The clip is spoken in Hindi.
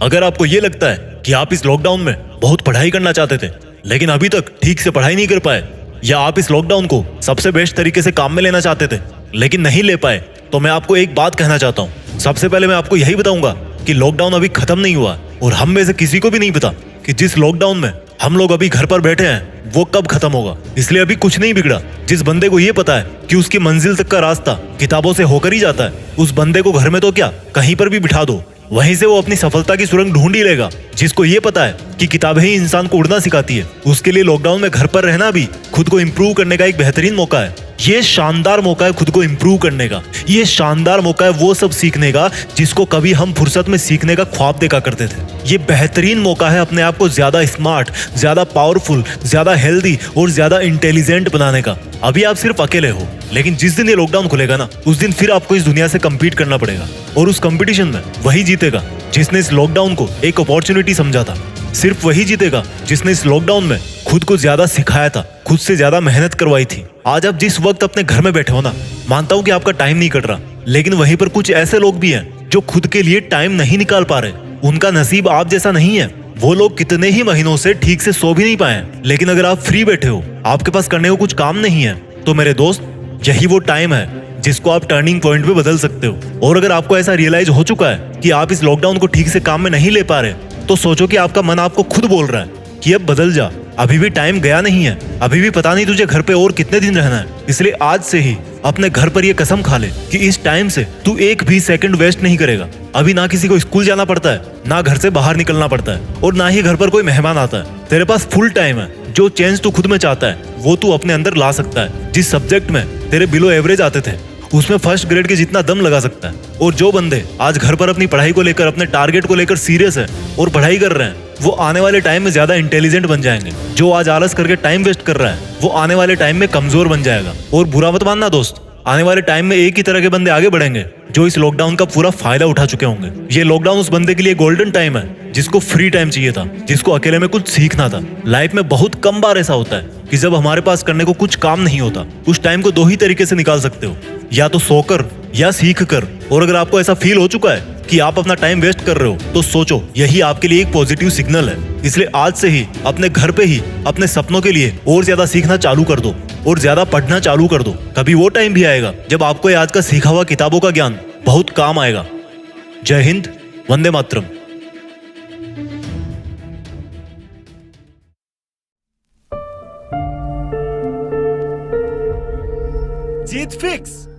अगर आपको ये लगता है कि आप इस लॉकडाउन में बहुत पढ़ाई करना चाहते थे लेकिन अभी तक ठीक से पढ़ाई नहीं कर पाए, या आप इस लॉकडाउन को सबसे बेस्ट तरीके से काम में लेना चाहते थे लेकिन नहीं ले पाए, तो मैं आपको एक बात कहना चाहता हूँ। सबसे पहले मैं आपको यही बताऊंगा कि लॉकडाउन अभी खत्म नहीं हुआ और हम में से किसी को भी नहीं पता कि जिस लॉकडाउन में हम लोग अभी घर पर बैठे हैं वो कब खत्म होगा। इसलिए अभी कुछ नहीं बिगड़ा। जिस बंदे को ये पता है कि उसकी मंजिल तक का रास्ता किताबों से होकर ही जाता है, उस बंदे को घर में तो क्या कहीं पर भी बिठा दो, वहीं से वो अपनी सफलता की सुरंग ढूंढ ही लेगा। जिसको ये पता है कि किताबें ही इंसान को उड़ना सिखाती है, उसके लिए लॉकडाउन में घर पर रहना भी खुद को इम्प्रूव करने का एक बेहतरीन मौका है। ये शानदार मौका है खुद को इम्प्रूव करने का। ये शानदार मौका है वो सब सीखने का जिसको कभी हम फुर्सत में सीखने का ख्वाब देखा करते थे। ये बेहतरीन मौका है अपने आप को ज्यादा स्मार्ट, ज्यादा पावरफुल, ज्यादा हेल्दी और ज्यादा इंटेलिजेंट बनाने का। अभी आप सिर्फ अकेले हो, लेकिन जिस दिन ये लॉकडाउन खुलेगा ना, उस दिन फिर आपको इस दुनिया से कम्पीट करना पड़ेगा और उस कंपटीशन में वही जीतेगा जिसने इस लॉकडाउन को एक अपॉर्चुनिटी समझा था। सिर्फ वही जीतेगा जिसने इस लॉकडाउन में खुद को ज्यादा सिखाया था, खुद से ज्यादा मेहनत करवाई थी। आज आप जिस वक्त अपने घर में बैठे हो ना, मानता हूं कि आपका टाइम नहीं कट रहा, लेकिन वहीं पर कुछ ऐसे लोग भी हैं जो खुद के लिए टाइम नहीं निकाल पा रहे। उनका नसीब आप जैसा नहीं है। वो लोग कितने ही महीनों से ठीक से सो भी नहीं पाए हैं। लेकिन अगर आप फ्री बैठे हो, आपके पास करने को कुछ काम नहीं है, तो मेरे दोस्त यही वो टाइम है जिसको आप टर्निंग पॉइंट पे बदल सकते हो। और अगर आपको ऐसा रियलाइज हो चुका है कि आप इस लॉकडाउन को ठीक से काम में नहीं ले पा रहे, तो सोचो कि आपका मन आपको खुद बोल रहा है कि अब बदल जा, अभी भी टाइम गया नहीं है, अभी भी पता नहीं तुझे घर पे और कितने दिन रहना है। इसलिए आज से ही अपने घर पर ये कसम खा ले कि इस टाइम से तू एक भी सेकंड वेस्ट नहीं करेगा। अभी ना किसी को स्कूल जाना पड़ता है, ना घर से बाहर निकलना पड़ता है, और ना ही घर पर कोई मेहमान आता है। तेरे पास फुल टाइम है। जो चेंज तू खुद में चाहता है वो तू अपने अंदर ला सकता है। जिस सब्जेक्ट में तेरे बिलो एवरेज आते थे, उसमें फर्स्ट ग्रेड के जितना दम लगा सकता है। और जो बंदे आज घर पर अपनी पढ़ाई को लेकर, अपने टारगेट को लेकर सीरियस है और पढ़ाई कर रहे हैं, वो आने वाले टाइम में ज्यादा इंटेलिजेंट बन जाएंगे। जो आज आलस करके टाइम वेस्ट कर रहा है, वो आने वाले टाइम में कमजोर बन जाएगा। और बुरा मत मानना दोस्त, आने वाले टाइम में एक ही तरह के बंदे आगे बढ़ेंगे जो इस लॉकडाउन का पूरा फायदा उठा चुके होंगे। ये लॉकडाउन उस बंदे के लिए गोल्डन टाइम है जिसको फ्री टाइम चाहिए था, जिसको अकेले में कुछ सीखना था। लाइफ में बहुत कम बार ऐसा होता है कि जब हमारे पास करने को कुछ काम नहीं होता। उस टाइम को दो ही तरीके से निकाल सकते हो, या तो सोकर या सीख कर। और अगर आपको ऐसा फील हो चुका है कि आप अपना टाइम वेस्ट कर रहे हो, तो सोचो यही आपके लिए एक पॉजिटिव सिग्नल है। इसलिए आज से ही अपने घर पे ही अपने सपनों के लिए और ज्यादा सीखना चालू कर दो और ज्यादा पढ़ना चालू कर दो। कभी वो टाइम भी आएगा जब आपको आज का सीखा हुआ किताबों का ज्ञान बहुत काम आएगा। जय हिंद, वंदे मातरम। जीत फिक्स।